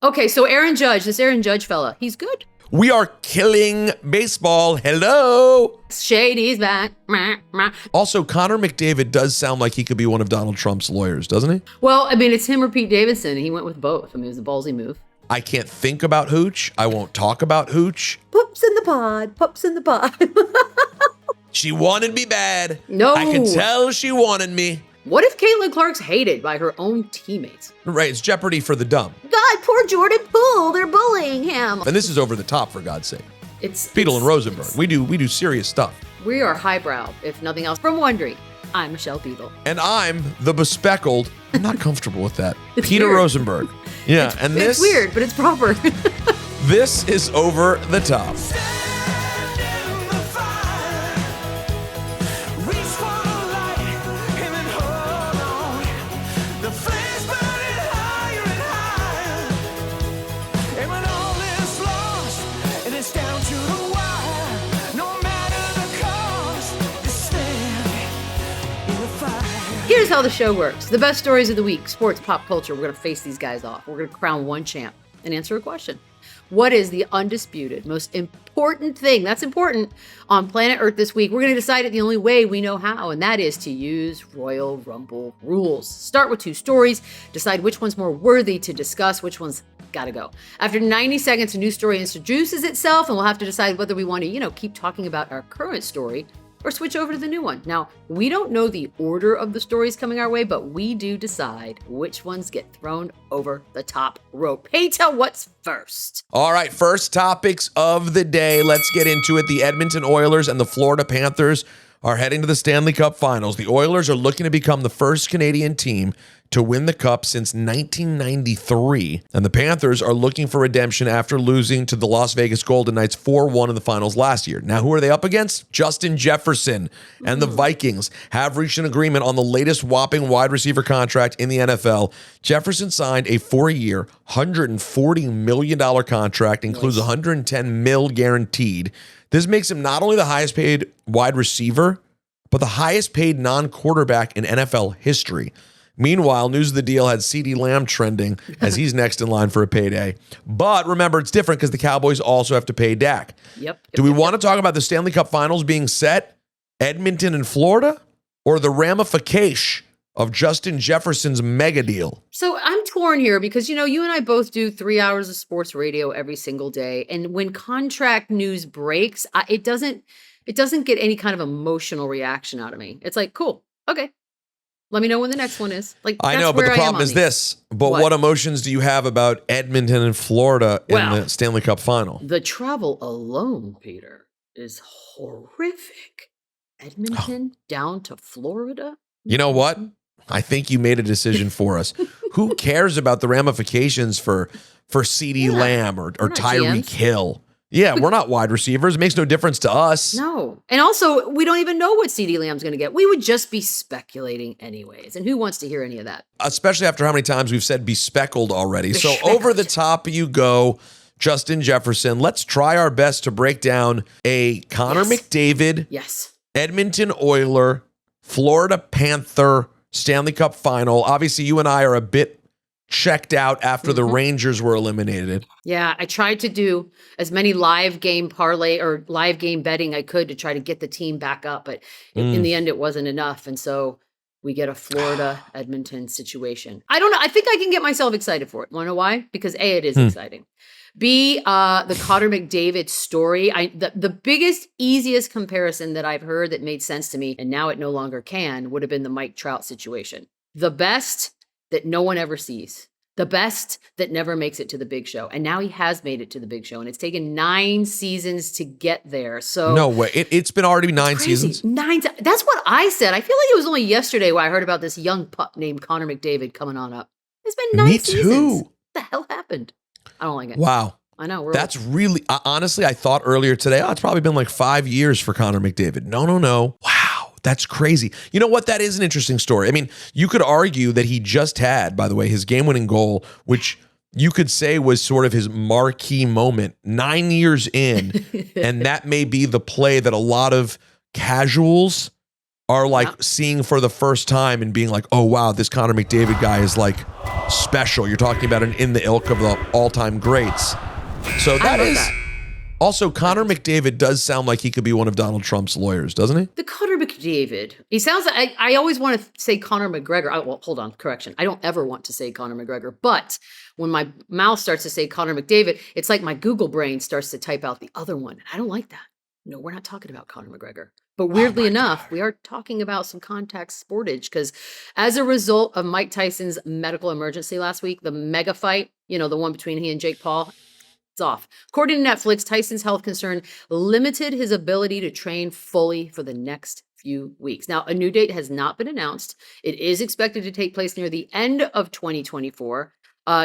Okay, so this Aaron Judge fella, he's good. We are killing baseball. Hello. Shady's back. Also, Connor McDavid does sound like he could be one of Donald Trump's lawyers, doesn't he? Well, I mean, it's him or Pete Davidson. He went with both. I mean, it was a ballsy move. I can't think about Hooch. I won't talk about Hooch. Pups in the pod. Pups in the pod. She wanted me bad. No. I can tell she wanted me. What if Caitlin Clark's hated by her own teammates? Right, it's Jeopardy for the dumb. God, poor Jordan Poole. They're bullying him. And this is over the top, for God's sake. It's Beadle and Rosenberg. We do serious stuff. We are highbrow, if nothing else. From Wondery, I'm Michelle Beadle. And I'm the bespeckled. I'm not comfortable with that. It's Peter weird. Rosenberg. Yeah, It's weird, but it's proper. This is Over the Top. Here's how the show works. The best stories of the week, sports, pop culture. We're going to face these guys off. We're going to crown one champ and answer a question. What is the undisputed, most important thing that's important on planet Earth this week? We're going to decide it the only way we know how, and that is to use Royal Rumble rules. Start with 2 stories, decide which one's more worthy to discuss, which one's got to go. After 90 seconds, a new story introduces itself, and we'll have to decide whether we want to, keep talking about our current story or switch over to the new one. Now, we don't know the order of the stories coming our way, but we do decide which ones get thrown over the top rope. Hey, tell what's first. All right, first topics of the day. Let's get into it. The Edmonton Oilers and the Florida Panthers are heading to the Stanley Cup Finals. The Oilers are looking to become the first Canadian team to win the Cup since 1993. And the Panthers are looking for redemption after losing to the Las Vegas Golden Knights 4-1 in the finals last year. Now, who are they up against? Justin Jefferson and the Vikings have reached an agreement on the latest whopping wide receiver contract in the NFL. Jefferson signed a 4-year, $140 million contract, includes $110 million guaranteed. This makes him not only the highest paid wide receiver, but the highest paid non-quarterback in NFL history. Meanwhile, news of the deal had CeeDee Lamb trending as he's next in line for a payday. But remember, it's different because the Cowboys also have to pay Dak. Do we want to talk about the Stanley Cup Finals being set, Edmonton and Florida, or the ramification of Justin Jefferson's mega deal? So I'm torn here because, you and I both do 3 hours of sports radio every single day. And when contract news breaks, it doesn't get any kind of emotional reaction out of me. It's like, cool, okay. Let me know when the next one is. I know, but the problem is this. But what emotions do you have about Edmonton and Florida in the Stanley Cup Final? The travel alone, Peter, is horrific. Edmonton down to Florida. You know what? I think you made a decision for us. Who cares about the ramifications for CeeDee Lamb or Tyreek Hill? Yeah, we're not wide receivers. It makes no difference to us. No. And also, we don't even know what CeeDee Lamb's going to get. We would just be speculating anyways. And who wants to hear any of that? Especially after how many times we've said be speckled already. So over the top you go, Justin Jefferson. Let's try our best to break down a Connor McDavid, Edmonton Oiler, Florida Panther Stanley Cup Final. Obviously, you and I are a bit checked out after the Rangers were eliminated. Yeah, I tried to do as many live game parlay or live game betting I could to try to get the team back up, but in the end it wasn't enough. And so we get a Florida Edmonton situation. I don't know. I think I can get myself excited for it. Want to know why? Because A, it is exciting. B, the Connor McDavid story. The biggest, easiest comparison that I've heard that made sense to me, and now it no longer can, would have been the Mike Trout situation. The best that no one ever sees. The best that never makes it to the big show. And now he has made it to the big show. And it's taken 9 seasons to get there. So no way. It's been already 9 seasons? 9. That's what I said. I feel like it was only yesterday where I heard about this young pup named Connor McDavid coming on up. It's been 9 seasons. Me too. What the hell happened? I don't like it. Wow. I know. That's really, honestly, I thought earlier today, it's probably been like 5 years for Connor McDavid. No. Wow. That's crazy. You know what? That is an interesting story. I mean, you could argue that he just had, by the way, his game-winning goal, which you could say was sort of his marquee moment 9 years in. And that may be the play that a lot of casuals are like seeing for the first time and being like, oh, wow, this Connor McDavid guy is like special. You're talking about an in the ilk of the all-time greats. So that is also Connor McDavid does sound like he could be one of Donald Trump's lawyers, doesn't he? The Connor McDavid. He sounds like I always want to say Connor McGregor. Well, hold on, correction. I don't ever want to say Connor McGregor, but when my mouth starts to say Connor McDavid, it's like my Google brain starts to type out the other one. And I don't like that. No, we're not talking about Conor McGregor. But weirdly enough, we are talking about some contact sportage because as a result of Mike Tyson's medical emergency last week, the mega fight, the one between he and Jake Paul, it's off. According to Netflix, Tyson's health concern limited his ability to train fully for the next few weeks. Now, a new date has not been announced. It is expected to take place near the end of 2024.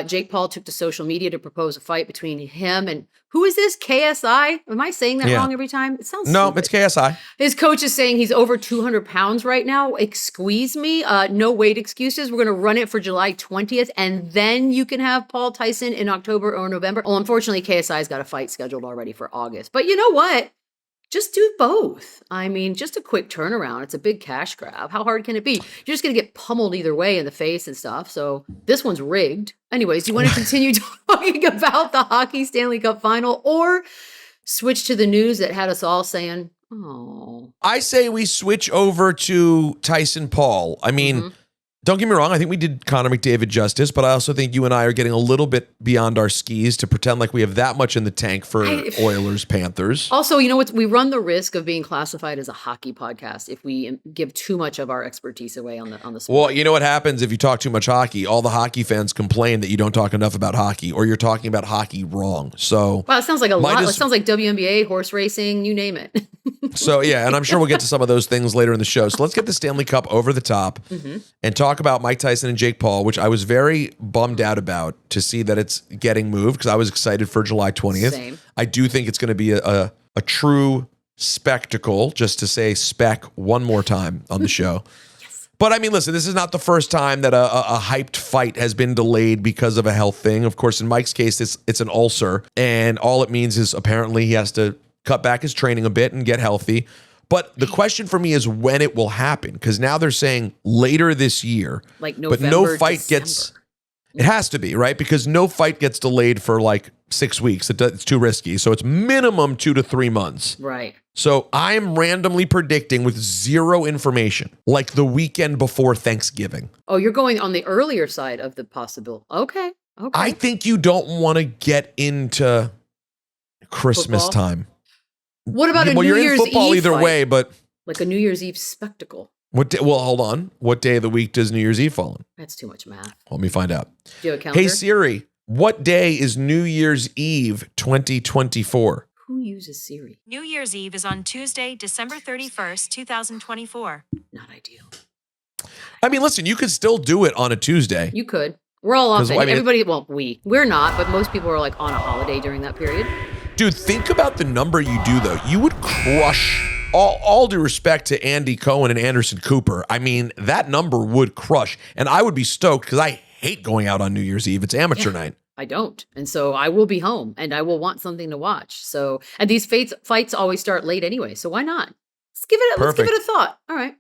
Jake Paul took to social media to propose a fight between him and who is this? KSI? Am I saying that wrong every time? It sounds stupid. It's KSI. His coach is saying he's over 200 pounds right now. Squeeze me. No weight excuses. We're going to run it for July 20th, and then you can have Paul Tyson in October or November. Well, unfortunately, KSI's got a fight scheduled already for August. But you know what? Just do both. I mean, just a quick turnaround. It's a big cash grab. How hard can it be? You're just going to get pummeled either way in the face and stuff. So this one's rigged. Anyways, do you want to continue talking about the hockey Stanley Cup final or switch to the news that had us all saying, oh? I say we switch over to Tyson Paul. I mean, don't get me wrong. I think we did Connor McDavid justice, but I also think you and I are getting a little bit beyond our skis to pretend like we have that much in the tank for Oilers Panthers. Also, you know what? We run the risk of being classified as a hockey podcast if we give too much of our expertise away on the sport. Well, you know what happens if you talk too much hockey? All the hockey fans complain that you don't talk enough about hockey, or you're talking about hockey wrong. So, wow, it sounds like a lot. It sounds like WNBA, horse racing, you name it. So, yeah, and I'm sure we'll get to some of those things later in the show. So let's get the Stanley Cup over the top and talk about Mike Tyson and Jake Paul, which I was very bummed out about to see that it's getting moved because I was excited for July 20th. Same. I do think it's going to be a true spectacle, just to say spec one more time on the show. But I mean, listen, this is not the first time that a hyped fight has been delayed because of a health thing. Of course, in Mike's case, it's an ulcer, and all it means is apparently he has to cut back his training a bit and get healthy. But the question for me is when it will happen, because now they're saying later this year. Like November, but no fight December. gets. It has to be, right? Because no fight gets delayed for like 6 weeks. It's too risky. So it's minimum 2 to 3 months. Right. So I'm randomly predicting with zero information, like the weekend before Thanksgiving. Oh, you're going on the earlier side of the possibility. Okay. I think you don't want to get into Christmas Football? time. What about a New you're Year's in football Eve either fight? way, but Like a New Year's Eve spectacle. Well, hold on. What day of the week does New Year's Eve fall in? That's too much math. Let me find out. Do you have a calendar? Hey Siri, what day is New Year's Eve 2024? Who uses Siri? New Year's Eve is on Tuesday, December 31st, 2024. Not ideal. I mean, listen, you could still do it on a Tuesday. You could. We're all off. I mean, everybody, we're not, but most people are like on a holiday during that period. Dude, think about the number you do, though. You would crush, all due respect to Andy Cohen and Anderson Cooper. I mean, that number would crush. And I would be stoked because I hate going out on New Year's Eve. It's amateur night. I don't. And so I will be home and I will want something to watch. So, and these fights always start late anyway. So why not? Let's give it a thought. All right.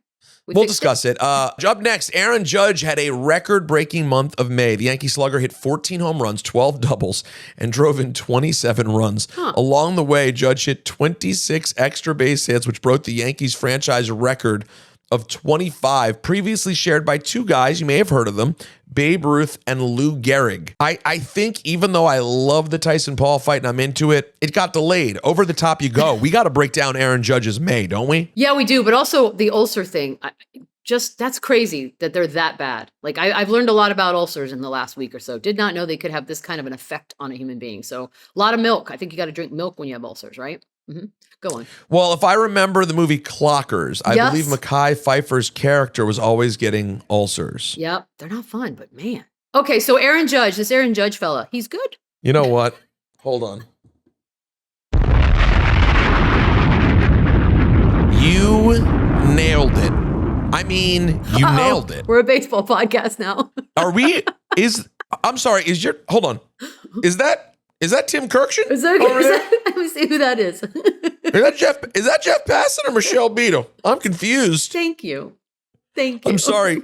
We'll discuss it. Up next, Aaron Judge had a record-breaking month of May. The Yankee slugger hit 14 home runs, 12 doubles, and drove in 27 runs. Along the way, Judge hit 26 extra base hits, which broke the Yankees franchise record of 25, previously shared by two guys, you may have heard of them, Babe Ruth and Lou Gehrig. I think even though I love the Tyson Paul fight and I'm into it, it got delayed. Over the top you go. We got to break down Aaron Judge's May, don't we? Yeah, we do. But also the ulcer thing, that's crazy that they're that bad. Like I've learned a lot about ulcers in the last week or so. Did not know they could have this kind of an effect on a human being. So a lot of milk. I think you got to drink milk when you have ulcers, right? Mm-hmm. Go on. Well, if I remember the movie Clockers, I believe Mekhi Phifer's character was always getting ulcers. Yep. They're not fun, but man. Okay, so Aaron Judge, this Aaron Judge fella, he's good. You know what? Hold on. You nailed it. I mean, you nailed it. We're a baseball podcast now. Are we? Hold on. Is that Tim Kirkshin? Let me see who that is. Is that Jeff Passan or Michelle Beadle? I'm confused. Thank you. I'm sorry.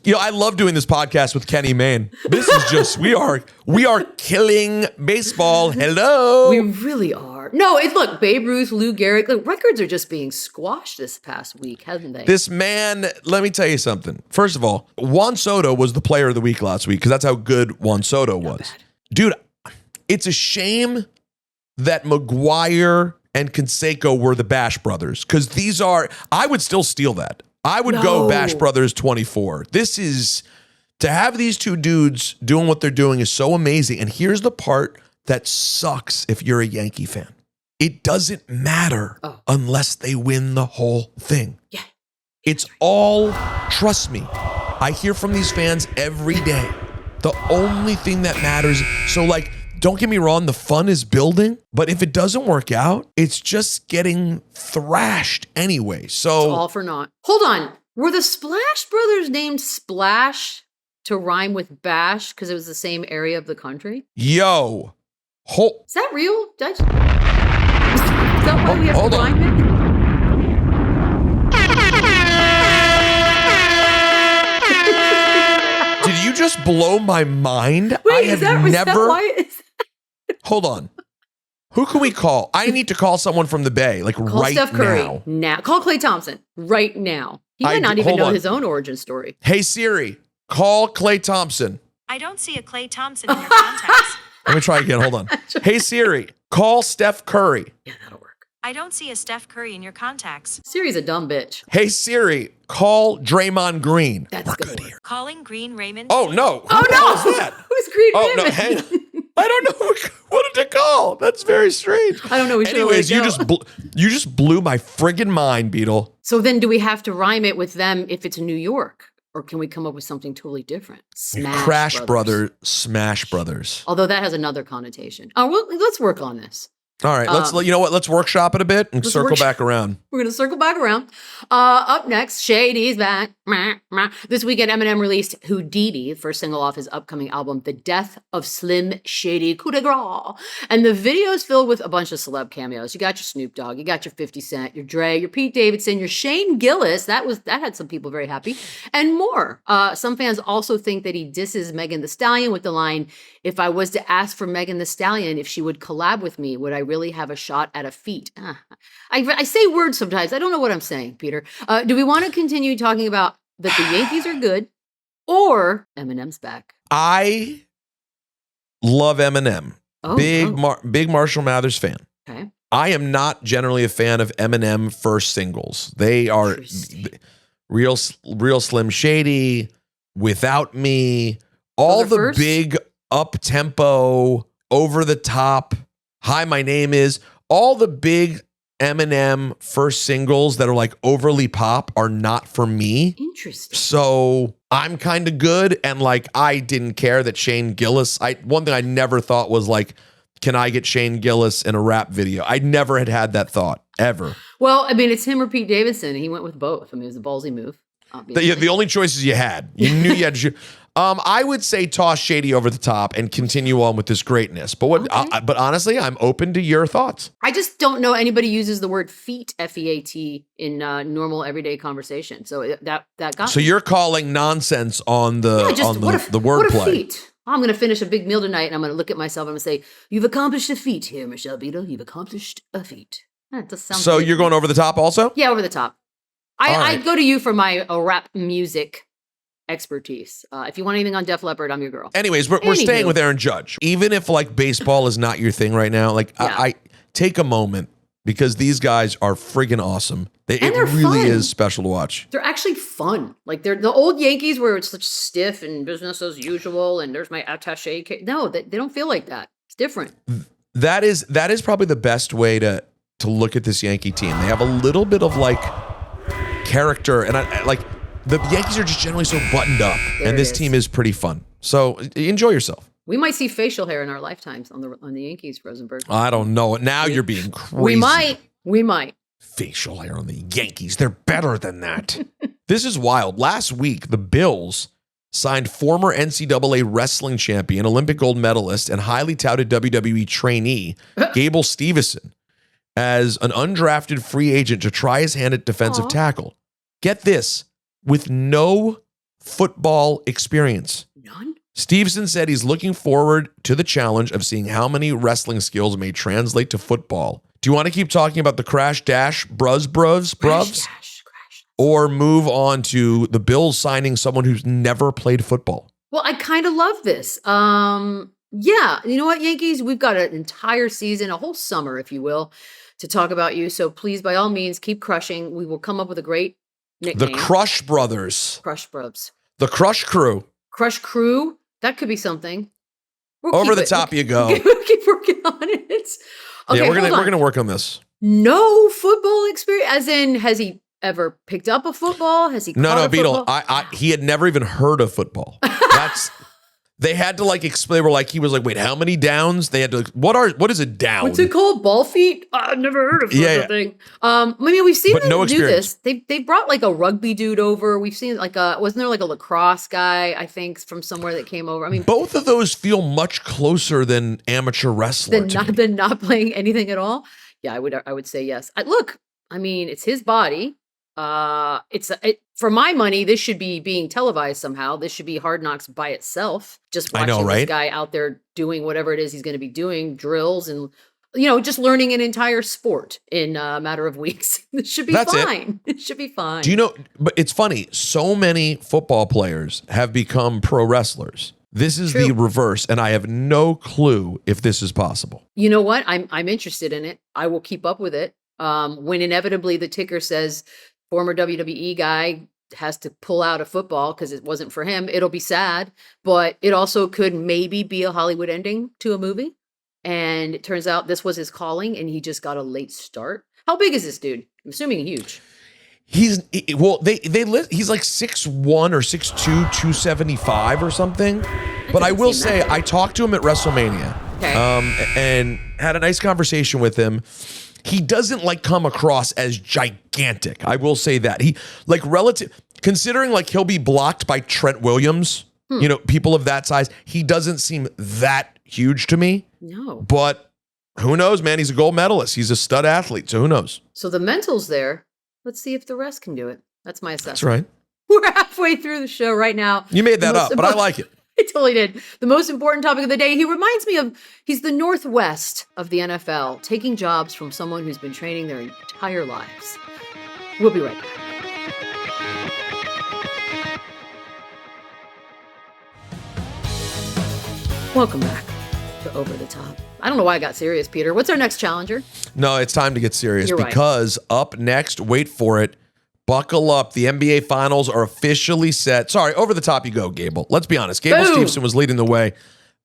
I love doing this podcast with Kenny Mayne. This is just we are killing baseball. Hello. We really are. No, look, Babe Ruth, Lou Gehrig, look, records are just being squashed this past week, haven't they? This man, let me tell you something. First of all, Juan Soto was the player of the week last week because that's how good Juan Soto was. Bad. Dude, it's a shame that McGuire and Canseco were the Bash brothers because I would still steal that. I would go Bash Brothers 24. This is, to have these two dudes doing what they're doing is so amazing. And here's the part that sucks if you're a Yankee fan. It doesn't matter unless they win the whole thing. Yeah. It's all, trust me, I hear from these fans every day. The only thing that matters, so don't get me wrong, the fun is building, but if it doesn't work out, it's just getting thrashed anyway. So it's all for naught. Hold on. Were the Splash Brothers named Splash to rhyme with Bash because it was the same area of the country? Yo. Is that real? Is that why we have to rhyme it? Did you just blow my mind? Wait, is that why? Hold on. Who can we call? I need to call someone from the Bay, call right Steph Curry now. Call Klay Thompson right now. He might not even know his own origin story. Hey Siri, call Klay Thompson. I don't see a Klay Thompson in your contacts. Let me try again. Hold on. Hey Siri, call Steph Curry. Yeah, that'll work. I don't see a Steph Curry in your contacts. Siri's a dumb bitch. Hey Siri, call Draymond Green. That's good here. Calling Green Raymond. Oh no. Oh no. Who's that? Who's Green Oh Raymond? no, hang on. I don't know what to call. That's very strange. I don't know. Anyways, you just blew my friggin' mind, Beadle. So then do we have to rhyme it with them if it's New York? Or can we come up with something totally different? Smash Brothers. Although that has another connotation. Oh, well, let's work on this. All right, let's workshop it a bit and circle back around. We're going to circle back around. Up next, Shady's back. This weekend, Eminem released Houdini, first single off his upcoming album, The Death of Slim Shady Coup de Grace. And the video is filled with a bunch of celeb cameos. You got your Snoop Dogg, you got your 50 Cent, your Dre, your Pete Davidson, your Shane Gillis. That had some people very happy. And more. Some fans also think that he disses Megan Thee Stallion with the line, "If I was to ask for Megan Thee Stallion if she would collab with me, would I really have a shot at a feat?" I say words sometimes. I don't know what I'm saying, Peter. Do we want to continue talking about that the Yankees are good or Eminem's back? I love Eminem. Big Marshall Mathers fan. Okay. I am not generally a fan of Eminem first singles. They are real Slim Shady, Without Me, all the big up-tempo, over-the-top, Hi, My Name Is, all the big Eminem first singles that are overly pop are not for me. Interesting. So I'm kind of good. And I didn't care that Shane Gillis, one thing I never thought was can I get Shane Gillis in a rap video? I never had that thought ever. Well, I mean, it's him or Pete Davidson. He went with both. I mean, it was a ballsy move. The only choices you had. You knew you had to shoot. I would say toss Shady over the top and continue on with this greatness. But but honestly, I'm open to your thoughts. I just don't know anybody uses the word feat, F-E-A-T, in normal everyday conversation. So that got So me. you're calling nonsense on the the wordplay. What a feat. I'm going to finish a big meal tonight, and I'm going to look at myself and I'm going to say, "You've accomplished a feat here, Michelle Beadle. You've accomplished a feat." That does sound So good. you're going over the top also? Yeah, over the top. I right. go to you for my rap music expertise. If you want anything on Def Leppard, I'm your girl. Anyways, we're staying with Aaron Judge. Even if baseball is not your thing right now, I take a moment because these guys are friggin' awesome. It really is special to watch. They're actually fun. They're the old Yankees where it's such stiff and business as usual and there's my attaché case. No, they don't feel like that. It's different. That is probably the best way to look at this Yankee team. They have a little bit of character, and the Yankees are just generally so buttoned up, and this team is pretty fun. So enjoy yourself. We might see facial hair in our lifetimes on the Yankees, Rosenberg. I don't know. Now you're being crazy. We might. Facial hair on the Yankees. They're better than that. This is wild. Last week, the Bills signed former NCAA wrestling champion, Olympic gold medalist, and highly touted WWE trainee, Gable Steveson. as an undrafted free agent to try his hand at defensive tackle. Get this, with no football experience. None? Steveson said he's looking forward to the challenge of seeing how many wrestling skills may translate to football. Do you want to keep talking about the crash dash bruvs? Crash. Or move on to the Bills signing someone who's never played football? Well, I kind of love this. Yeah, you know what, Yankees? We've got an entire season, a whole summer, if you will, to talk about you. So please, by all means, keep crushing. We will come up with a great nickname. The Crush Brothers. Crush Brubs. The Crush Crew. Crush Crew. That could be something. Over the top you go. We'll keep working on it. Okay, yeah, we're gonna work on this. No football experience, as in, has he ever picked up a football? Has he? No, Beadle. He had never even heard of football. They had to explain. He was like, wait, how many downs? They had to. What is a down? What's it called? Ball feet? I've never heard of such a thing. I mean, we've seen them do this. They brought a rugby dude over. We've seen wasn't there a lacrosse guy? I think from somewhere that came over. I mean, both of those feel much closer than amateur wrestler than not playing anything at all. Yeah, I would say yes. Look, I mean, it's his body. For my money, this should be being televised somehow. This should be Hard Knocks by itself. Just watching this guy out there doing whatever it is he's going to be doing, drills and, just learning an entire sport in a matter of weeks. This should be fine. It should be fine. Do you know, but it's funny. So many football players have become pro wrestlers. This is the reverse, and I have no clue if this is possible. You know what? I'm interested in it. I will keep up with it. When inevitably the ticker says former WWE guy has to pull out a football because it wasn't for him, it'll be sad, but it also could maybe be a Hollywood ending to a movie. And it turns out this was his calling and he just got a late start. How big is this dude? I'm assuming huge. He's like 6'1" or 6'2", 275 or something. But I will say, I talked to him at WrestleMania and had a nice conversation with him. He doesn't come across as gigantic. I will say that. He considering he'll be blocked by Trent Williams, people of that size, he doesn't seem that huge to me. No. But who knows, man? He's a gold medalist. He's a stud athlete, so who knows? So the mental's there. Let's see if the rest can do it. That's my assessment. That's right. We're halfway through the show right now. You made that up, but I like it. I totally did. The most important topic of the day. He reminds me of, he's the Northwest of the NFL, taking jobs from someone who's been training their entire lives. We'll be right back. Welcome back to Over the Top. I don't know why I got serious, Peter. What's our next challenger? No, it's time to get serious. You're because up next, wait for it, buckle up. The NBA Finals are officially set. Sorry, over the top you go, Gable. Let's be honest. Gable Steveson was leading the way,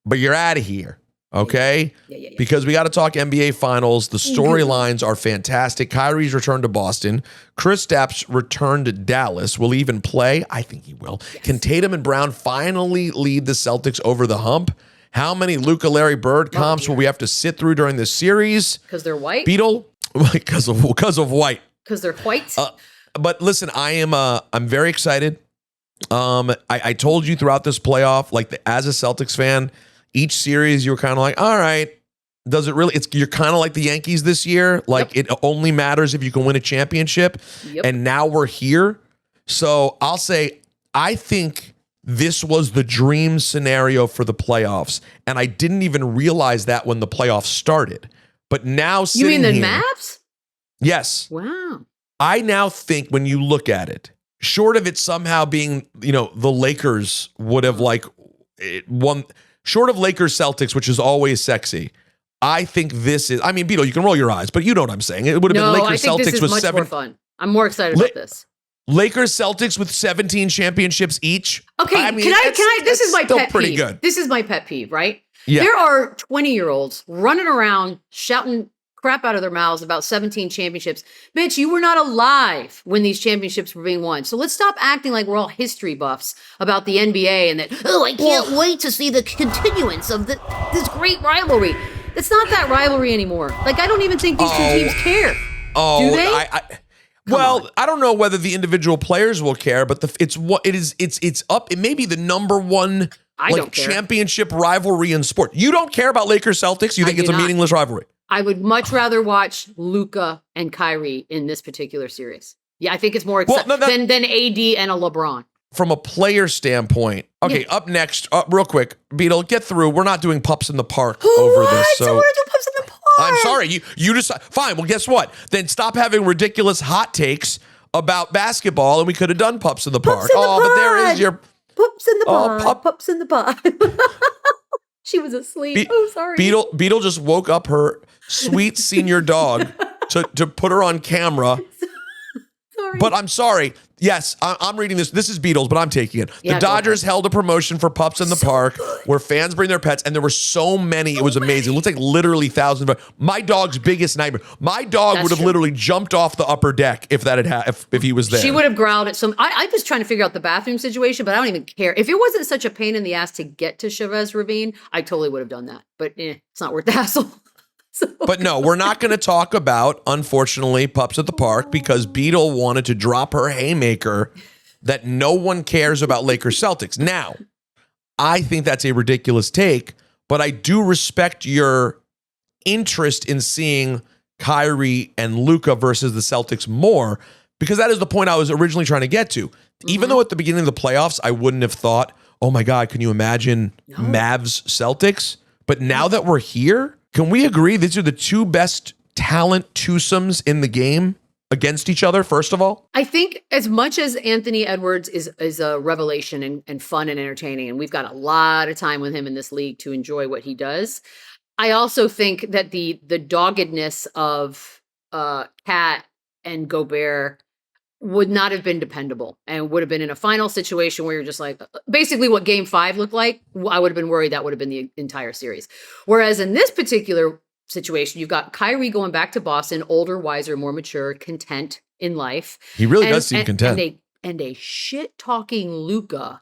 but you're out of here, okay? Yeah. Because we got to talk NBA Finals. The storylines are fantastic. Kyrie's returned to Boston. Kristaps returned to Dallas. Will he even play? I think he will. Yes. Can Tatum and Brown finally lead the Celtics over the hump? How many Luka, Larry Bird comps will we have to sit through during this series? Because they're white? Beadle? Because of white. Because they're white? But listen, I'm very excited. I told you throughout this playoff, as a Celtics fan, each series you were kind of like, all right, does it really? You're kind of like the Yankees this year. It only matters if you can win a championship. Yep. And now we're here. So I'll say, I think this was the dream scenario for the playoffs. And I didn't even realize that when the playoffs started. But now you mean the Mavs? Yes. Wow. I now think when you look at it, short of it somehow being, the Lakers would have won, short of Lakers Celtics, which is always sexy. I think this is, Beadle, you can roll your eyes, but you know what I'm saying. It would have been Lakers Celtics this is with much more fun. I'm more excited about this. Lakers Celtics with 17 championships each. Okay, can I? This is my pet pretty peeve. Good. This is my pet peeve, right? Yeah. There are 20-year-olds running around shouting crap out of their mouths about 17 championships. Bitch, you were not alive when these championships were being won. So let's stop acting like we're all history buffs about the NBA and that, I can't wait to see the continuance of this great rivalry. It's not that rivalry anymore. I don't even think these two teams care. Do they? I don't know whether the individual players will care, but it's up. It may be the number one championship rivalry in sport. You don't care about Lakers Celtics? You think it's a meaningless rivalry? I would much rather watch Luka and Kyrie in this particular series. Yeah, I think it's more exciting than AD and a LeBron. From a player standpoint, okay, up next, real quick, Beadle, get through. We're not doing Pups in the Park over this. So we're going to do Pups in the Park. I'm sorry. You decide. Fine. Well, guess what? Then stop having ridiculous hot takes about basketball, and we could have done Pups in the Park. But there is your Pups in the Park. Pups in the Park. She was asleep. Sorry. Beadle just woke up her sweet senior dog to put her on camera. Sorry. But I'm sorry. Yes, I'm reading this. This is Beatles, but I'm taking it. The Dodgers held a promotion for Pups in the Park where fans bring their pets, and there were so many. It was amazing. It looked like literally thousands. My dog's biggest nightmare. My dog would have literally jumped off the upper deck if that had if he was there. She would have growled at some. I'm just trying to figure out the bathroom situation, but I don't even care. If it wasn't such a pain in the ass to get to Chavez Ravine, I totally would have done that. But it's not worth the hassle. But no, we're not going to talk about, unfortunately, Pups at the Park because Beadle wanted to drop her haymaker that no one cares about Lakers Celtics. Now, I think that's a ridiculous take, but I do respect your interest in seeing Kyrie and Luka versus the Celtics more because that is the point I was originally trying to get to. Even though at the beginning of the playoffs, I wouldn't have thought, oh my God, can you imagine Mavs-Celtics? But now that we're here, can we agree these are the two best talent twosomes in the game against each other, first of all? I think as much as Anthony Edwards is a revelation and fun and entertaining, and we've got a lot of time with him in this league to enjoy what he does, I also think that the doggedness of Cat and Gobert would not have been dependable and would have been in a final situation where you're just like, basically what game 5 looked like, I would have been worried that would have been the entire series. Whereas in this particular situation, you've got Kyrie going back to Boston, older, wiser, more mature, content in life. He really does seem content. And a shit-talking Luka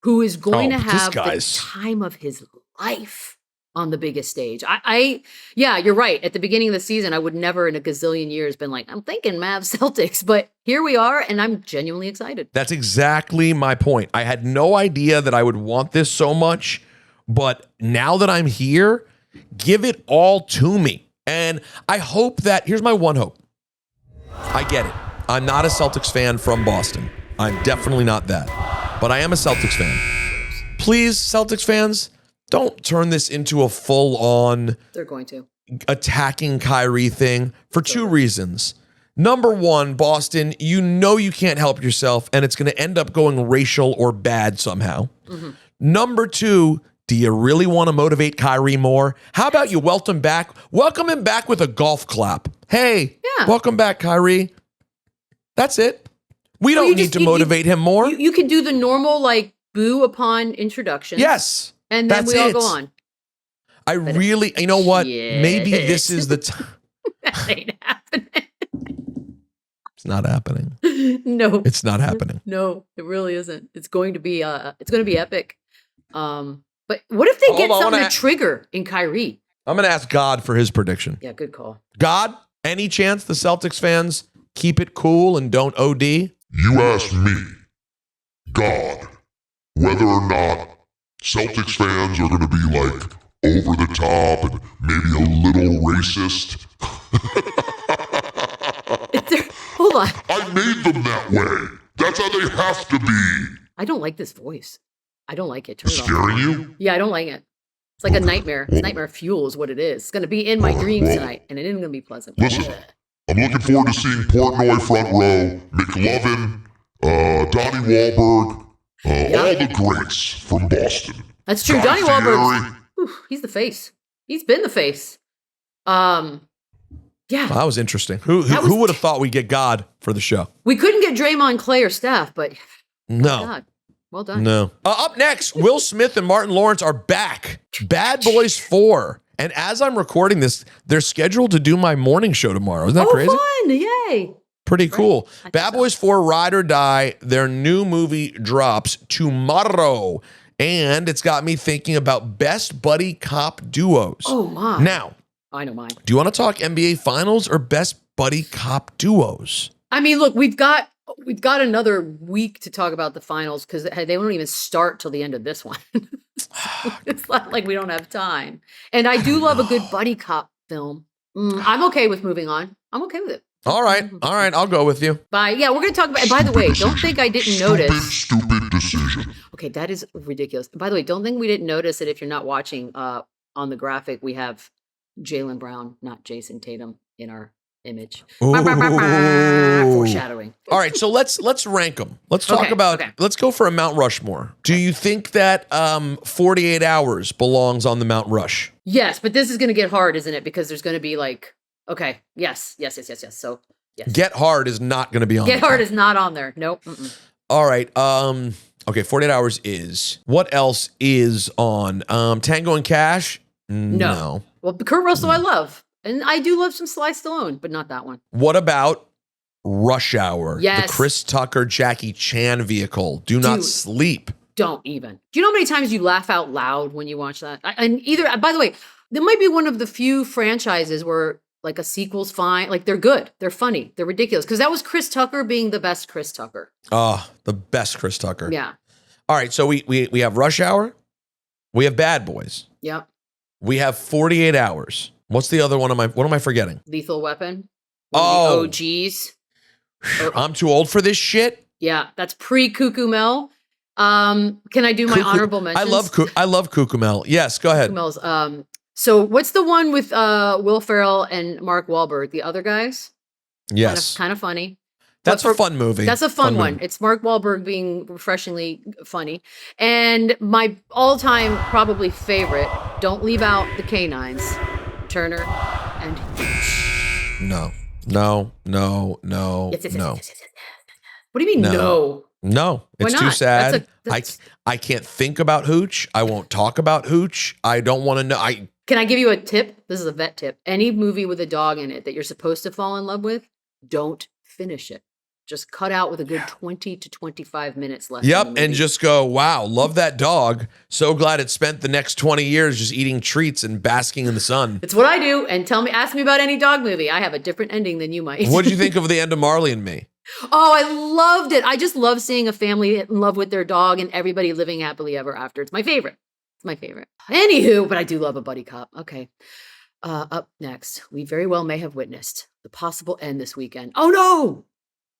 who is going to have the time of his life on the biggest stage. Yeah, you're right. At the beginning of the season, I would never in a gazillion years been like, I'm thinking Mavs-Celtics, but here we are, and I'm genuinely excited. That's exactly my point. I had no idea that I would want this so much, but now that I'm here, give it all to me. And I hope that, here's my one hope. I get it. I'm not a Celtics fan from Boston. I'm definitely not that. But I am a Celtics fan. Please, Celtics fans, don't turn this into a full-on They're going to attacking Kyrie thing for two reasons. Number one, Boston, you know you can't help yourself, and it's going to end up going racial or bad somehow. Number two, do you really want to motivate Kyrie more? How about you welcome him back with a golf clap? Hey, welcome back, Kyrie. That's it. We don't need to motivate him more. You can do the normal, like, boo upon introduction. Yes. And then we all go on. I really, you know what? Maybe this is the time. That ain't happening. It's not happening. No. It's not happening. No, it really isn't. It's going to be epic. But what if they get something to trigger in Kyrie? I'm going to ask God for his prediction. Yeah, good call. God, any chance the Celtics fans keep it cool and don't OD? You asked me, God, whether or not Celtics fans are going to be like over the top and maybe a little racist. Hold on. I made them that way. That's how they have to be. I don't like this voice. I don't like it. Turn it off. Scaring you? Yeah, I don't like it. It's like a nightmare. It's nightmare fuel is what it is. It's going to be in my dreams tonight, and it isn't going to be pleasant. Listen, I'm looking forward to seeing Portnoy front row, McLovin, Donnie Wahlberg, all the greats from Boston. That's true. Donnie Wahlberg, he's the face. He's been the face. Yeah. Well, that was interesting. Who would have thought we'd get God for the show? We couldn't get Draymond, Clay, or Steph, but no. God. Well done. No. Up next, Will Smith and Martin Lawrence are back. Bad Boys 4. And as I'm recording this, they're scheduled to do my morning show tomorrow. Isn't that crazy? Fun. Yay. Pretty cool. Bad Boys 4 Ride or Die, their new movie drops tomorrow. And it's got me thinking about best buddy cop duos. Oh, my. Now, I know mine. Do you want to talk NBA Finals or best buddy cop duos? I mean, look, we've got another week to talk about the finals because they don't even start till the end of this one. It's not like we don't have time. And I do love a good buddy cop film. I'm okay with moving on. I'm okay with it. All right. I'll go with you. We're going to talk about, by the way, don't think I didn't notice. Stupid decision. Okay, that is ridiculous. By the way, don't think we didn't notice that if you're not watching on the graphic, we have Jaylen Brown, not Jason Tatum, in our image. Foreshadowing. All right, so let's rank them. Let's talk let's go for a Mount Rushmore. Do you think that 48 Hours belongs on the Mount Rush? Yes, but this is going to get hard, isn't it? Because there's going to be like, okay, yes. So, yes. Get Hard is not going to be on Get Hard is not on there. Nope. Mm-mm. All right. Okay, 48 Hours is. What else is on? Tango and Cash? No. Well, Kurt Russell I love. And I do love some Sly Stallone, but not that one. What about Rush Hour? Yes. The Chris Tucker, Jackie Chan vehicle. Do not sleep. Don't even. Do you know how many times you laugh out loud when you watch that? By the way, there might be one of the few franchises where like a sequel's fine. Like they're good. They're funny. They're ridiculous. Because that was Chris Tucker being the best Chris Tucker. Oh, the best Chris Tucker. Yeah. All right. So we have Rush Hour. We have Bad Boys. Yep. We have 48 Hours. What's the other one? What am I forgetting? Lethal Weapon. Oh. The OGs. I'm too old for this shit. Yeah. That's pre-Cuckoo Mel. Can I do my honorable mentions? I love Cuckoo Mel. Yes, go ahead. Cuckoo Mel's, so what's the one with Will Ferrell and Mark Wahlberg? The other guys? Yes. Kind of funny. That's a fun movie. That's a fun one. movie. It's Mark Wahlberg being refreshingly funny. And my all-time probably favorite, don't leave out the canines, Turner and No. Yes. What do you mean no? No, it's Why too not? sad. That's I can't think about Hooch. I won't talk about Hooch. I don't want to know. Can I give you a tip? This is a vet tip. Any movie with a dog in it that you're supposed to fall in love with, don't finish it. Just cut out with a good 20 to 25 minutes left. Yep, and just go, wow, love that dog. So glad it spent the next 20 years just eating treats and basking in the sun. It's what I do. And ask me about any dog movie. I have a different ending than you might. What did you think of the end of Marley and Me? Oh, I loved it. I just love seeing a family in love with their dog and everybody living happily ever after. It's my favorite. Anywho, but I do love a buddy cop. Okay. Up next, we very well may have witnessed the possible end this weekend. Oh no!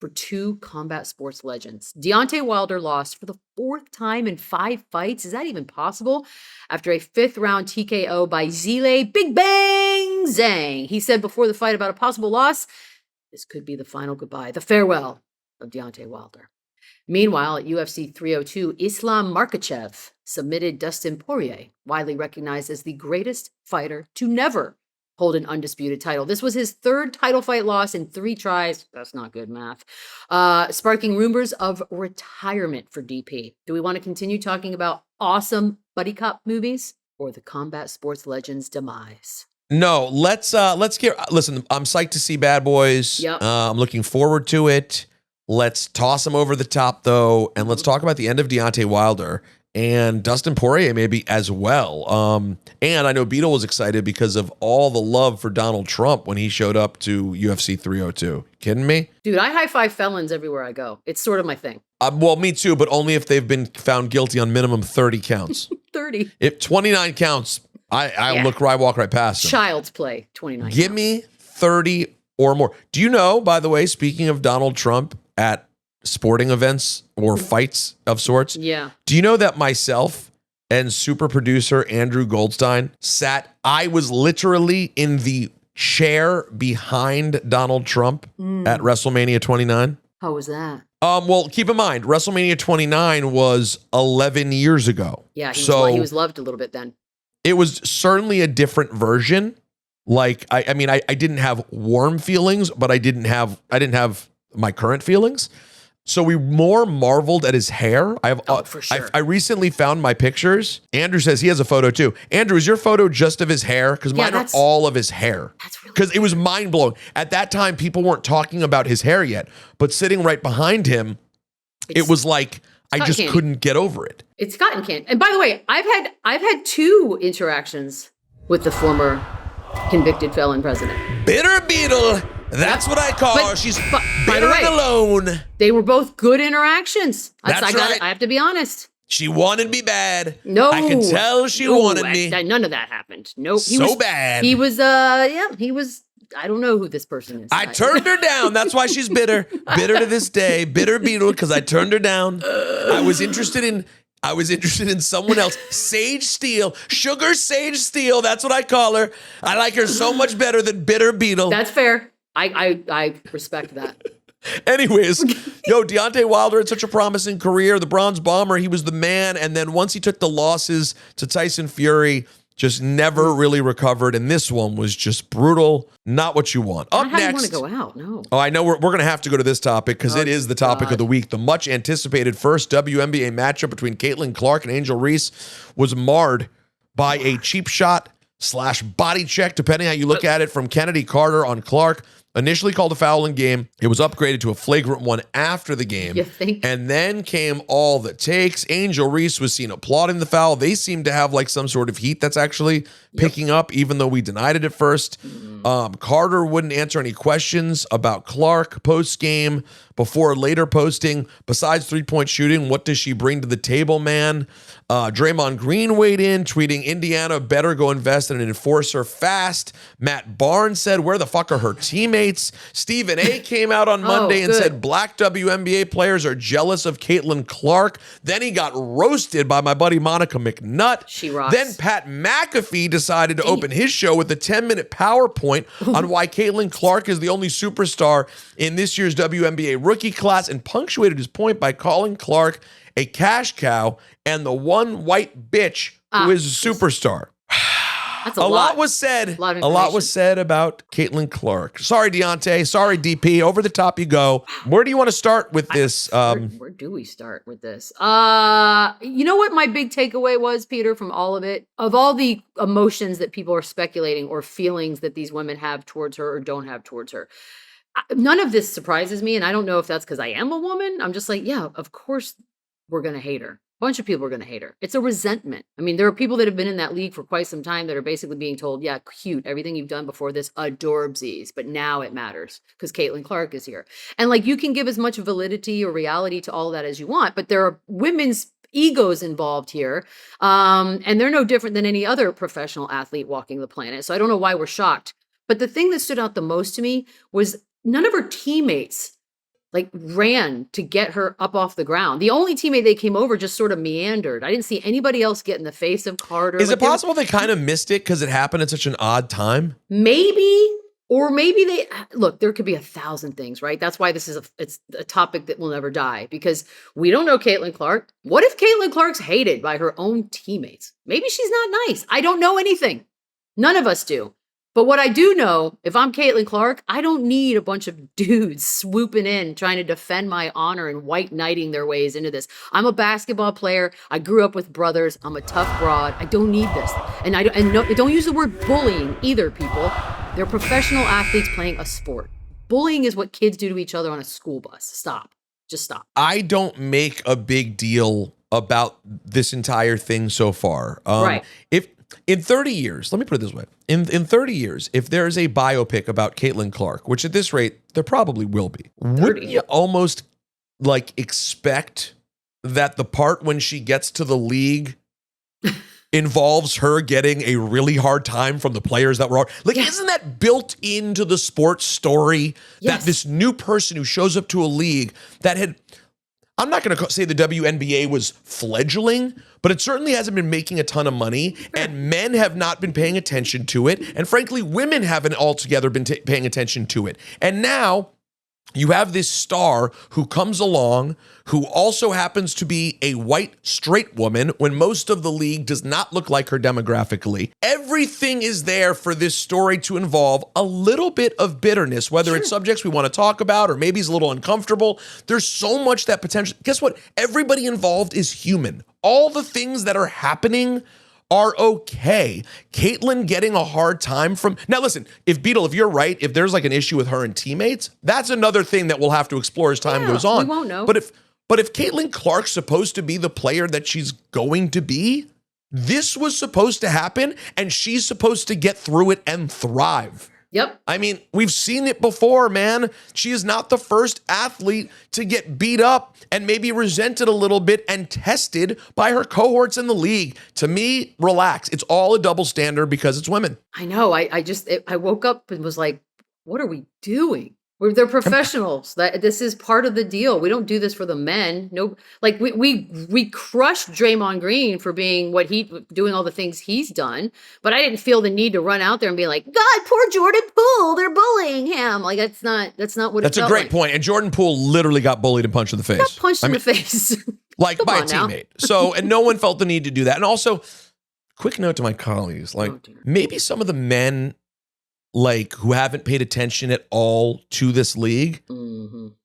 For two combat sports legends. Deontay Wilder lost for the fourth time in 5 fights. Is that even possible? After a 5th round TKO by Zile Big Bang Zhang. He said before the fight about a possible loss, this could be the final goodbye, the farewell of Deontay Wilder. Meanwhile, at UFC 302, Islam Makhachev submitted Dustin Poirier, widely recognized as the greatest fighter to never hold an undisputed title. This was his 3rd title fight loss in 3 tries. That's not good math. Sparking rumors of retirement for DP. Do we want to continue talking about awesome buddy cop movies or the combat sports legend's demise? No, let's listen, I'm psyched to see Bad Boys. Yep. I'm looking forward to it. Let's toss them over the top though, and let's talk about the end of Deontay Wilder and Dustin Poirier maybe as well. And I know Beadle was excited because of all the love for Donald Trump when he showed up to UFC 302. Kidding me? Dude, I high five felons everywhere I go. It's sort of my thing. Well, me too, but only if they've been found guilty on minimum 30 counts. 30. If 29 counts, I walk right past them. Child's play, 29. Give me 30 or more. Do you know, by the way, speaking of Donald Trump at sporting events or fights of sorts? Yeah. Do you know that myself and super producer Andrew Goldstein I was literally in the chair behind Donald Trump at WrestleMania 29? How was that? Well, keep in mind, WrestleMania 29 was 11 years ago. Yeah, he was loved a little bit then. It was certainly a different version. Like, I mean, I didn't have warm feelings, but I didn't have my current feelings. So we more marveled at his hair. For sure. I recently found my pictures. Andrew says he has a photo too. Andrew, is your photo just of his hair? Because mine are all of his hair. That's really because it was mind blowing. At that time, people weren't talking about his hair yet, but sitting right behind him, it was like I just couldn't get over it. It's cotton candy. And by the way, I've had 2 interactions with the former convicted felon president. Bitter Beadle. That's what I call her. She's bitter and alone. They were both good interactions. That's right. I have to be honest. She wanted me bad. No. I can tell she wanted me. None of that happened. Nope. Bad. He was I don't know who this person is. I turned her down. That's why she's bitter. Bitter to this day. Bitter Beadle because I turned her down. I was interested in someone else. Sage Steele. Sugar Sage Steele. That's what I call her. I like her so much better than Bitter Beadle. That's fair. I respect that. Anyways, Deontay Wilder had such a promising career. The Bronze Bomber, he was the man. And then once he took the losses to Tyson Fury, just never really recovered. And this one was just brutal. Not what you want. Up Not how next. you want to go out. No. Oh, I know we're going to have to go to this topic because it is the topic of the week. The much anticipated first WNBA matchup between Caitlin Clark and Angel Reese was marred by a cheap shot / body check, depending how you look at it, from Kennedy Carter on Clark. Initially called a foul in game. It was upgraded to a flagrant one after the game. You think? And then came all the takes. Angel Reese was seen applauding the foul. They seem to have like some sort of heat that's actually picking up, even though we denied it at first. Carter wouldn't answer any questions about Clark post-game before later posting, besides three-point shooting, what does she bring to the table, man? Draymond Green weighed in, tweeting, Indiana better go invest in an enforcer fast. Matt Barnes said, where the fuck are her teammates? Stephen A. came out on Monday and said, black WNBA players are jealous of Caitlin Clark. Then he got roasted by my buddy Monica McNutt. She rocks. Then Pat McAfee decided to open his show with a 10-minute PowerPoint on why Caitlin Clark is the only superstar in this year's WNBA rookie class, and punctuated his point by calling Clark a cash cow and the one white bitch who is a superstar. That's a lot was said. A lot was said about Caitlin Clark. Sorry, Deontay. Sorry, DP. Over the top you go. Where do you want to start with this? Where do we start with this? You know what my big takeaway was, Peter, from all of it? Of all the emotions that people are speculating or feelings that these women have towards her or don't have towards her, none of this surprises me. And I don't know if that's because I am a woman. I'm just like, yeah, of course we're going to hate her. A bunch of people are going to hate her. It's a resentment. I mean, there are people that have been in that league for quite some time that are basically being told, yeah, cute, everything you've done before this, adorbsies, but now it matters because Caitlin Clark is here. And like, you can give as much validity or reality to all of that as you want, but there are women's egos involved here. And they're no different than any other professional athlete walking the planet. So I don't know why we're shocked. But the thing that stood out the most to me was none of her teammates like ran to get her up off the ground. The only teammate they came over just sort of meandered. I didn't see anybody else get in the face of Carter. Is it possible they kind of missed it because it happened at such an odd time? Maybe, or maybe they look. There could be 1,000 things, right? That's why this is it's a topic that will never die because we don't know Caitlin Clark. What if Caitlin Clark's hated by her own teammates? Maybe she's not nice. I don't know anything. None of us do. But what I do know, if I'm Caitlin Clark, I don't need a bunch of dudes swooping in, trying to defend my honor and white knighting their ways into this. I'm a basketball player. I grew up with brothers. I'm a tough broad. I don't need this. And don't use the word bullying either, people. They're professional athletes playing a sport. Bullying is what kids do to each other on a school bus. Stop. Just stop. I don't make a big deal about this entire thing so far. Right. If in 30 years, let me put it this way. In 30 years, if there's a biopic about Caitlin Clark, which at this rate, there probably will be, wouldn't you almost like expect that the part when she gets to the league involves her getting a really hard time from the players that were like, isn't that built into the sports story that this new person who shows up to a league that had, I'm not going to say the WNBA was fledgling, but it certainly hasn't been making a ton of money, and men have not been paying attention to it. And frankly, women haven't altogether been paying attention to it. And now you have this star who comes along, who also happens to be a white, straight woman when most of the league does not look like her demographically. Everything is there for this story to involve a little bit of bitterness, whether it's subjects we want to talk about or maybe it's a little uncomfortable. There's so much that potential. Guess what? Everybody involved is human. All the things that are happening are okay. Caitlin getting a hard time from... Now listen, if Beadle, if you're right, if there's like an issue with her and teammates, that's another thing that we'll have to explore as time goes on. We won't know. But if Caitlin Clark's supposed to be the player that she's going to be, this was supposed to happen and she's supposed to get through it and thrive. Yep. I mean, we've seen it before, man. She is not the first athlete to get beat up and maybe resented a little bit and tested by her cohorts in the league. To me, relax. It's all a double standard because it's women. I know. I woke up and was like, what are we doing? They're professionals. This is part of the deal. We don't do this for the men. No, like we crushed Draymond Green for being doing all the things he's done. But I didn't feel the need to run out there and be like, God, poor Jordan Poole, they're bullying him. Like that's not what. That's a great point. And Jordan Poole literally got bullied and punched in the face. Got punched in the face, like by a teammate. So, and no one felt the need to do that. And also, quick note to my colleagues, like maybe some of the men like who haven't paid attention at all to this league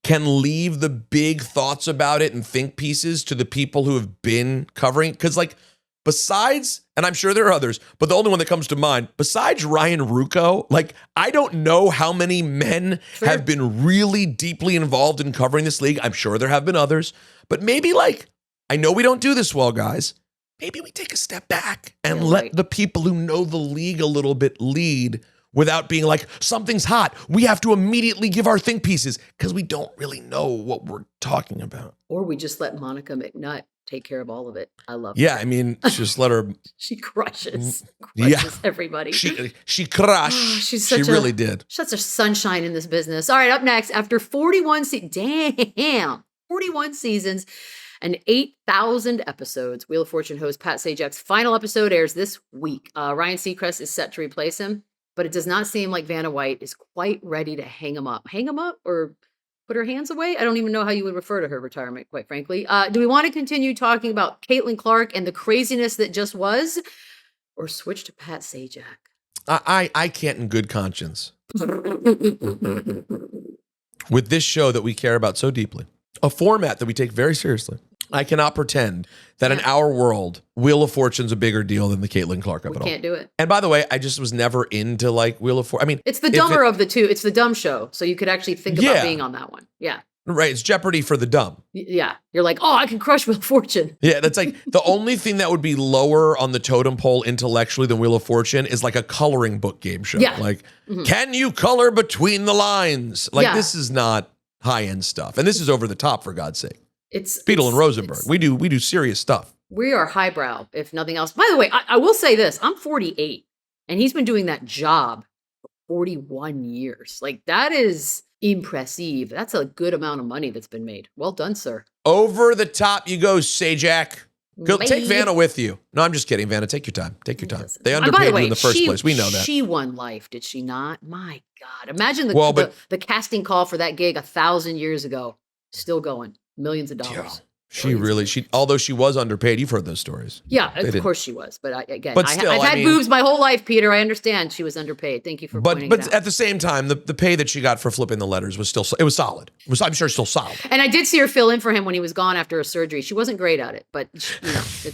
can leave the big thoughts about it and think pieces to the people who have been covering. Because like besides, and I'm sure there are others, but the only one that comes to mind, besides Ryan Rucco, like I don't know how many men have been really deeply involved in covering this league. I'm sure there have been others, but maybe like, I know we don't do this well, guys. Maybe we take a step back and let the people who know the league a little bit lead without being like, something's hot. We have to immediately give our think pieces because we don't really know what we're talking about. Or we just let Monica McNutt take care of all of it. I love I mean, just let her. She crushes everybody. She crushed. She really did. Such a sunshine in this business. All right, up next, after 41 seasons and 8,000 episodes, Wheel of Fortune host Pat Sajak's final episode airs this week. Ryan Seacrest is set to replace him, but it does not seem like Vanna White is quite ready to hang him up. Hang him up or put her hands away? I don't even know how you would refer to her retirement, quite frankly. Do we want to continue talking about Caitlin Clark and the craziness that just was, or switch to Pat Sajak? I can't in good conscience. With this show that we care about so deeply, a format that we take very seriously, I cannot pretend that in our world, Wheel of Fortune's a bigger deal than the Caitlin Clark of it all. We can't do it. And by the way, I just was never into like Wheel of Fortune. I mean, it's the dumber of the two. It's the dumb show. So you could actually think about being on that one. Yeah. Right. It's Jeopardy for the dumb. Yeah. You're like, oh, I can crush Wheel of Fortune. Yeah. That's like the only thing that would be lower on the totem pole intellectually than Wheel of Fortune is like a coloring book game show. Yeah. Like, can you color between the lines? Like this is not high-end stuff. And this is over the top, for God's sake. It's Beadle and Rosenberg. We do serious stuff. We are highbrow, if nothing else. By the way, I will say this. I'm 48, and he's been doing that job for 41 years. Like, that is impressive. That's a good amount of money that's been made. Well done, sir. Over the top you go, Sajak. Go, take Vanna with you. No, I'm just kidding, Vanna. Take your time. Take your time. They underpaid you in the first place. We know that. She won life, did she not? My God. Imagine the casting call for that gig 1,000 years ago. Still going. Millions of dollars. Yeah, although she was underpaid, you've heard those stories. Yeah, of course she was. But I've had boobs my whole life, Peter. I understand she was underpaid. Thank you for pointing it out. But at the same time, the pay that she got for flipping the letters was solid. I'm sure still solid. And I did see her fill in for him when he was gone after a surgery. She wasn't great at it, but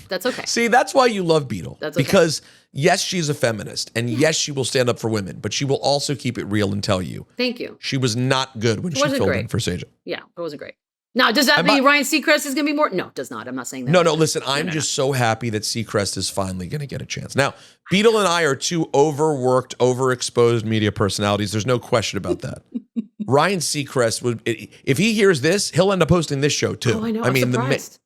that's okay. See, that's why you love Beadle. That's okay. Because yes, she's a feminist, and yes, she will stand up for women, but she will also keep it real and tell you. Thank you. She was not good when she filled in for Sajak. Yeah, it wasn't great. Now, does that mean Ryan Seacrest is going to be more? No, it does not. I'm not saying that. No, listen, I'm just so happy that Seacrest is finally going to get a chance. Now, Beadle and I are two overworked, overexposed media personalities. There's no question about that. Ryan Seacrest, if he hears this, he'll end up hosting this show too. Oh, I know. I'm surprised.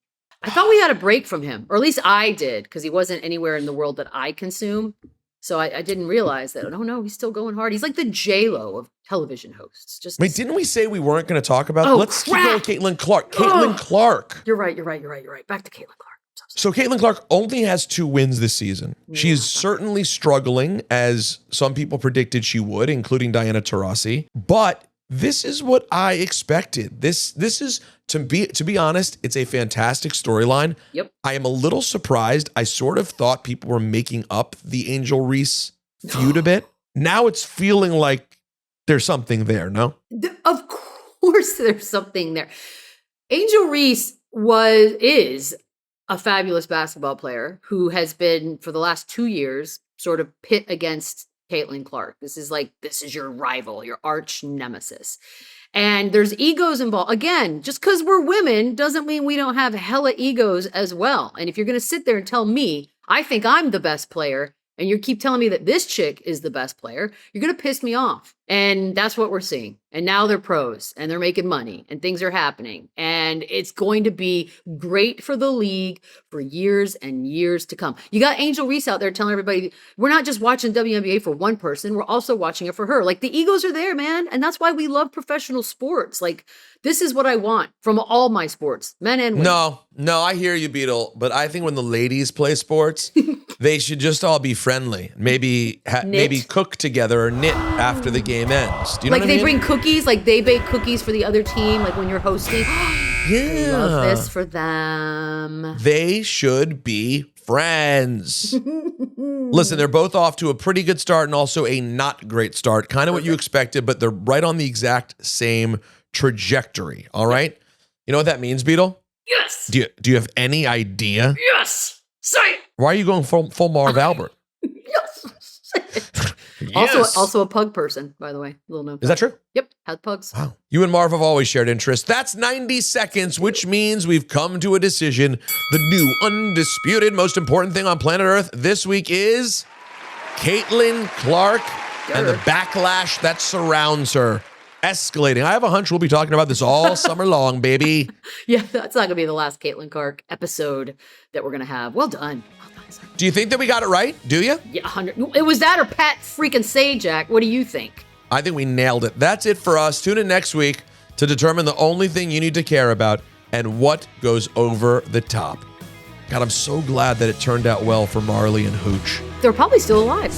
I thought we had a break from him, or at least I did, because he wasn't anywhere in the world that I consume. So I didn't realize that. Oh no, he's still going hard. He's like the J-Lo of television hosts. Wait, didn't we say we weren't going to talk about? Let's keep going. Caitlin Clark. Caitlin Clark. You're right. Back to Caitlin Clark. So Caitlin Clark only has 2 wins this season. Yeah. She is certainly struggling, as some people predicted she would, including Diana Taurasi. But this is what I expected. This is, to be honest, it's a fantastic storyline. Yep. I am a little surprised. I sort of thought people were making up the Angel Reese feud a bit. Now it's feeling like there's something there, no? Of course there's something there. Angel Reese is a fabulous basketball player who has been, for the last 2 years, sort of pit against Caitlin Clark. This is your rival, your arch nemesis. And there's egos involved. Again, just because we're women doesn't mean we don't have hella egos as well. And if you're going to sit there and tell me, I think I'm the best player, and you keep telling me that this chick is the best player, you're going to piss me off. And that's what we're seeing. And now they're pros and they're making money and things are happening. And it's going to be great for the league for years and years to come. You got Angel Reese out there telling everybody, we're not just watching WNBA for one person, we're also watching it for her. Like, the egos are there, man. And that's why we love professional sports. Like, this is what I want from all my sports, men and women. No, I hear you, Beadle. But I think when the ladies play sports, they should just all be friendly. Maybe maybe cook together or knit after the game ends. Do you know like what I they mean? bring cookies, like they bake cookies for the other team, like when you're hosting. Yeah. I love this for them. They should be friends. Listen, they're both off to a pretty good start and also a not great start. Kind of what you expected, but they're right on the exact same trajectory. All right? You know what that means, Beadle? Yes. Do you have any idea? Yes. Say it. Why are you going full Marv Albert? Yes. Say it. Yes. Also a pug person, by the way. Little known. Is that true? Yep. Has pugs. Wow. You and Marv have always shared interests. That's 90 seconds, which means we've come to a decision. The new, undisputed, most important thing on planet Earth this week is Caitlin Clark and the backlash that surrounds her. Escalating. I have a hunch we'll be talking about this all summer long, baby. Yeah, that's not going to be the last Caitlin Clark episode that we're going to have. Well done. Well done, sir. Do you think that we got it right? Do you? Yeah, 100. It was that or Pat freaking Sajak. What do you think? I think we nailed it. That's it for us. Tune in next week to determine the only thing you need to care about and what goes over the top. God, I'm so glad that it turned out well for Marley and Hooch. They're probably still alive.